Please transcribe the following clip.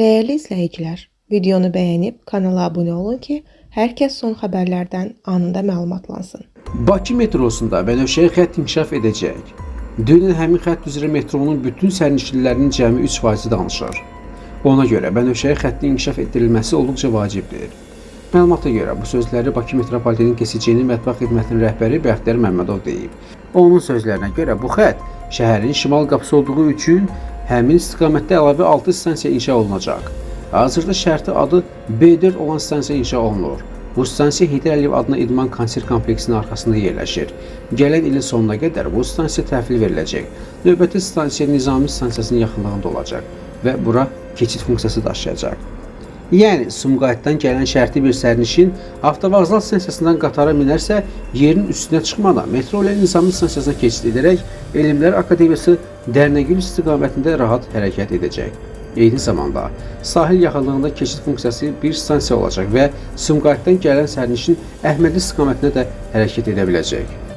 Değerli izləyicilər, videonu bəyənib kanala abunə olun ki, hər kəs son xəbərlərdən anında məlumatlansın. Bakı metrosunda Bənövşəyi xətt inkişaf edəcək. Dünən həmin xətt üzrə metronun bütün sərnişinlərinin cəmi 3% danışır. Ona görə Bənövşəyi xəttinin inkişaf etdirilməsi olduqca vacibdir. Məlumata görə bu sözləri Bakı Metropolitenin Keçicinin mətbuat xidmətinin rəhbəri Bəxtiyar Məmmədov deyib. Onun sözlərinə görə bu xətt şəhərin şimal qapısı olduğu üçün həmin istiqamətdə əlavə 6 stansiya inşa olunacaq. Hazırda şərti adı B4 olan stansiya inşa olunur. Bu stansiya Heydər Əliyev adına idman konser kompleksinin arxasında yerləşir. Gələn ilin sonuna qədər bu stansiya təhvil veriləcək. Növbəti stansiya Nizami stansiyasının yaxınlığında olacaq və bura keçid funksiyası daşıyacaq. Yəni, Sumqayıtdan gələn şərti bir sərnişin avtovağzal stansiyasından qatara minərsə, yerin üstünə çıxmadan metro ilə Nizami stansiyasına keçid edərək Elmlər Akademiyası Dərnəgül istiqamətində rahat hərəkət edəcək. Eyni zamanda sahil yaxınlığında keçid funksiyası bir stansiya olacaq və Sumqayıtdan gələn sərnişin Əhmədi istiqamətində də hərəkət edə biləcək.